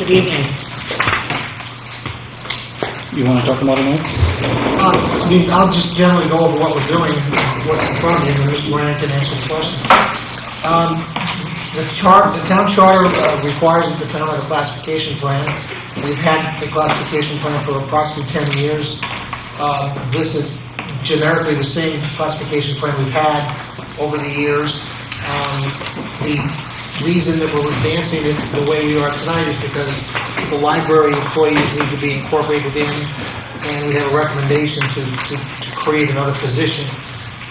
Good evening. You want to talk about it now? I'll just generally go over what we're doing, what's in front of you, and Mr. Moran can answer the question. The town charter requires that the town have a classification plan. We've had the classification plan for approximately 10 years. This is generically the same classification plan we've had over the years. The reason that we're advancing it the way we are tonight is because the library employees need to be incorporated in, and we have a recommendation to create another position.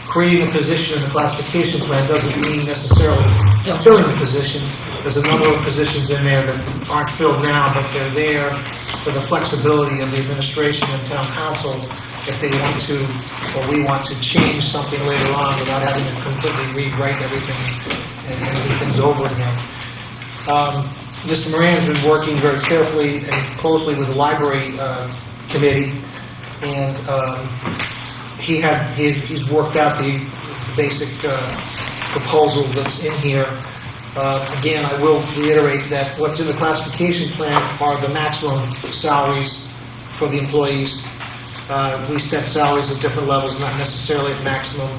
Creating a position in the classification plan doesn't mean necessarily filling the position. There's a number of positions in there that aren't filled now, but they're there for the flexibility of the administration and town council if they want to, or we want to change something later on without having to completely rewrite everything and do things over again. Mr. Moran has been working very carefully and closely with the library committee, and he's worked out the basic proposal that's in here. Again, I will reiterate that what's in the classification plan are the maximum salaries for the employees. We set salaries at different levels, not necessarily at maximum.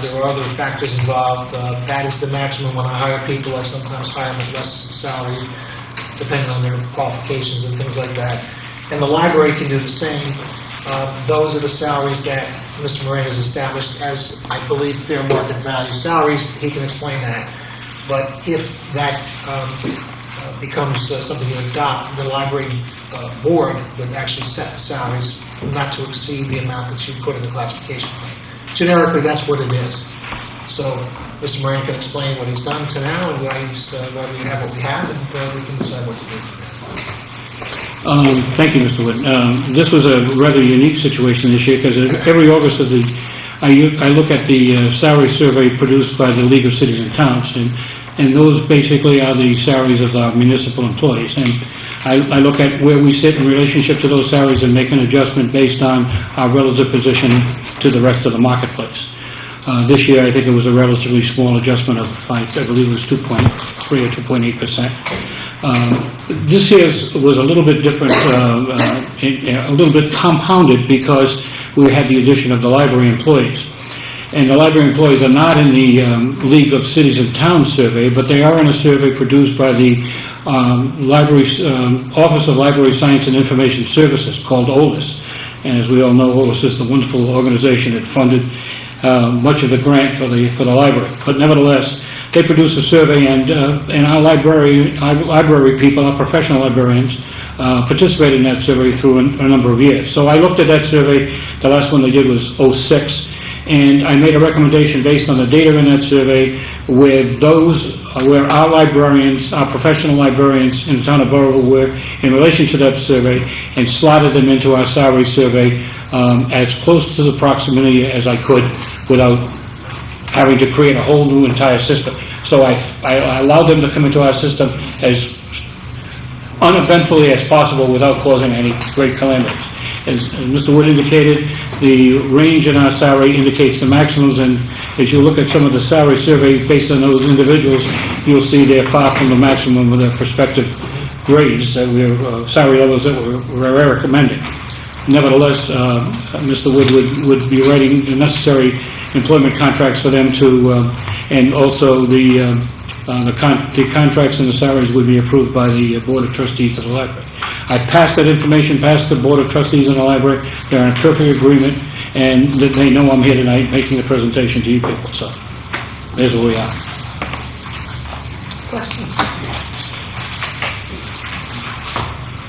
There are other factors involved. That is the maximum. When I hire people, I sometimes hire them at less salary, depending on their qualifications and things like that. And the library can do the same. Those are the salaries that Mr. Moran has established as, I believe, fair market value salaries. He can explain that. But if that becomes something you adopt, the library board would actually set the salaries not to exceed the amount that you put in the classification plan. Generically, that's what it is. So Mr. Moran can explain what he's done to now and why we have what we have, and we can decide what to do from there. Thank you, Mr. Wood. This was a rather unique situation this year because every August of I look at the salary survey produced by the League of Cities and Towns, and those basically are the salaries of our municipal employees. And I look at where we sit in relationship to those salaries and make an adjustment based on our relative position to the rest of the marketplace. This year, I think it was a relatively small adjustment of, I believe it was 2.3 or 2.8%. This year was a little bit different, a little bit compounded because we had the addition of the library employees. And the library employees are not in the League of Cities and Towns survey, but they are in a survey produced by the Office of Library Science and Information Services, called OLIS. And as we all know, OLIS is the wonderful organization that funded much of the grant for the library. But nevertheless, they produce a survey, and our library people, our professional librarians, participated in that survey through a number of years. So I looked at that survey. The last one they did was 06, and I made a recommendation based on the data in that survey where our librarians, our professional librarians in the town of Borough were in relation to that survey, and slotted them into our salary survey as close to the proximity as I could without having to create a whole new entire system. So I allowed them to come into our system as uneventfully as possible without causing any great calamities. As Mr. Wood indicated, the range in our salary indicates the maximums, and as you look at some of the salary survey based on those individuals, you'll see they're far from the maximum of their prospective grades, that salary levels that we're recommending. Nevertheless, Mr. Wood would be writing the necessary employment contracts for them to, and also the contracts and the salaries would be approved by the Board of Trustees of the library. I've passed that information past the Board of Trustees in the library. They're in a perfect agreement, and they know I'm here tonight making the presentation to you people. So there's where we are. Questions?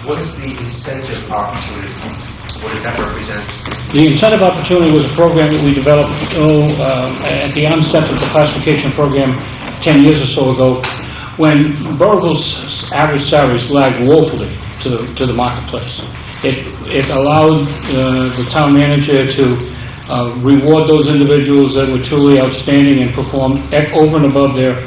What is the incentive opportunity? What does that represent? The incentive opportunity was a program that we developed at the onset of the classification program 10 years or so ago, when Burrill's average salaries lagged woefully to the marketplace. It allowed the town manager to reward those individuals that were truly outstanding and performed over and above their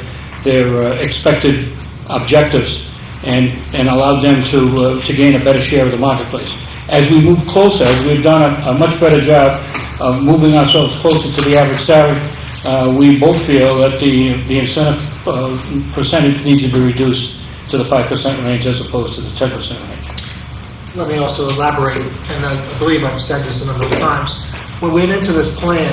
expected objectives, and allowed them to gain a better share of the marketplace. As we move closer, as we've done a much better job of moving ourselves closer to the average salary, we both feel that the incentive percentage needs to be reduced to the 5% range as opposed to the 10% range. Let me also elaborate, and I believe I've said this a number of times. When we went into this plan,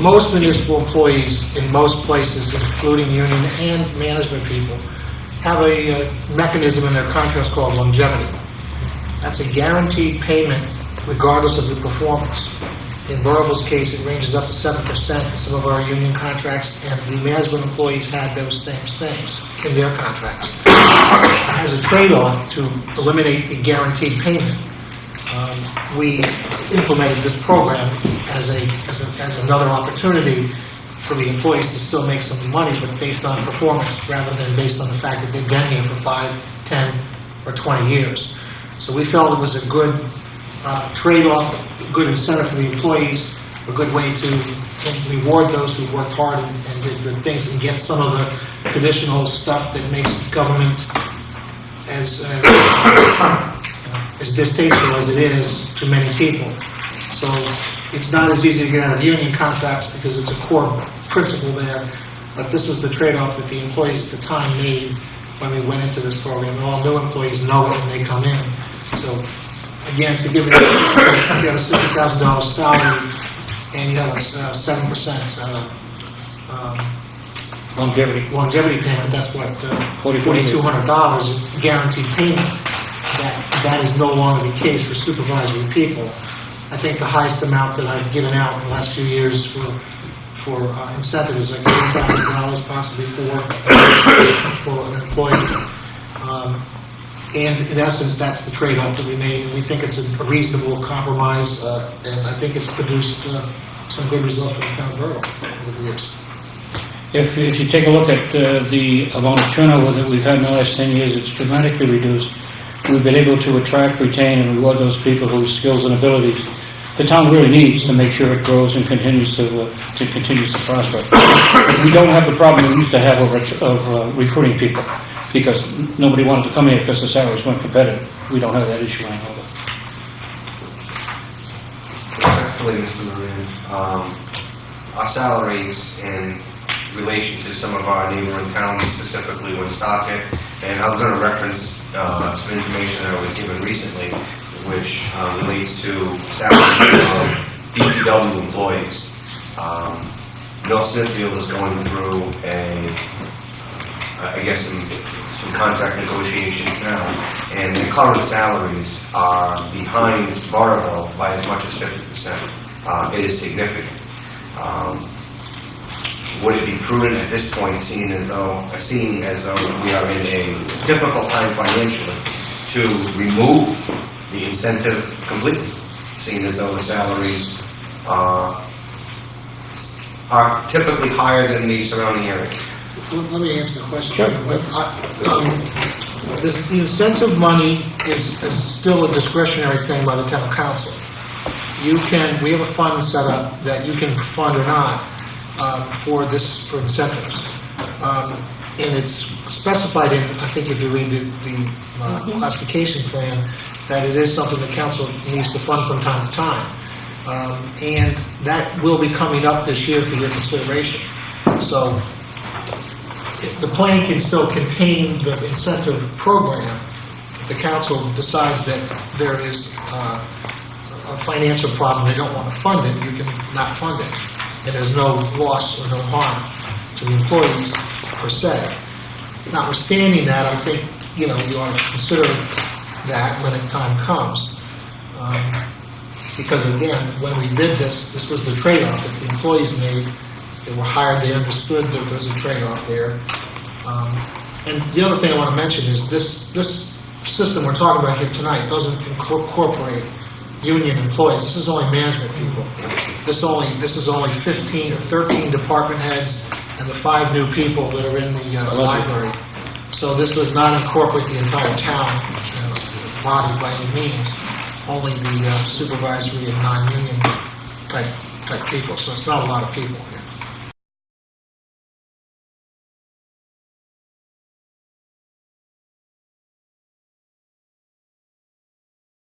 most municipal employees in most places, including union and management people, have a mechanism in their contracts called longevity. That's a guaranteed payment regardless of your performance. In Burrill's case, it ranges up to 7% in some of our union contracts, and the management employees had those same things in their contracts. As a trade-off to eliminate the guaranteed payment, we implemented this program as another opportunity for the employees to still make some money, but based on performance rather than based on the fact that they've been here for 5, 10, or 20 years. So we felt it was a good trade-off, a good incentive for the employees, a good way to reward those who worked hard and did good things and get some of the traditional stuff that makes government as distasteful as it is to many people. So it's not as easy to get out of union contracts because it's a core principle there, but this was the trade-off that the employees at the time made when we went into this program, and all new employees know it when they come in. So again, to give it, if you have a $60,000 salary and you have a 7% longevity payment, that's what, $4,200 guaranteed payment. That is no longer the case for supervisory people. I think the highest amount that I've given out in the last few years for incentive is like $3,000 possibly for an employee. And in essence, that's the trade-off that we made. We think it's a reasonable compromise, and I think it's produced some good results for the town of Borough over the years. If you take a look at the amount of turnover that we've had in the last 10 years, it's dramatically reduced. We've been able to attract, retain, and reward those people whose skills and abilities the town really needs to make sure it grows and continues to prosper. We don't have the problem we used to have of recruiting people, because nobody wanted to come here because the salaries weren't competitive. We don't have that issue anymore. Respectfully, Mr. Moran, our salaries in relation to some of our neighboring towns, specifically Woonsocket, and I'm going to reference some information that I was given recently, which relates to salaries of DPW employees. North Smithfield is going through some contract negotiations now, and the current salaries are behind Borough by as much as 50%. It is significant. Would it be prudent at this point, seeing as though we are in a difficult time financially, to remove the incentive completely, seeing as though the salaries are typically higher than the surrounding area? Let me answer the question. Sure. The incentive money is still a discretionary thing by the town council. We have a fund set up that you can fund or not for incentives. And it's specified in, I think if you read the classification plan, that it is something the council needs to fund from time to time. And that will be coming up this year for your consideration. So the plan can still contain the incentive program. If the council decides that there is a financial problem, they don't want to fund it, you can not fund it. And there's no loss or no harm to the employees per se. Notwithstanding that, I think, you ought to consider that when the time comes. Because again, when we did this was the trade-off that the employees made. They were hired, they understood that there was a trade-off there. And the other thing I want to mention is this system we're talking about here tonight doesn't incorporate union employees. This is only management people. This is only 15 or 13 department heads and the 5 new people that are in the library. So this does not incorporate the entire town body by any means. Only the supervisory and non-union type people. So it's not a lot of people.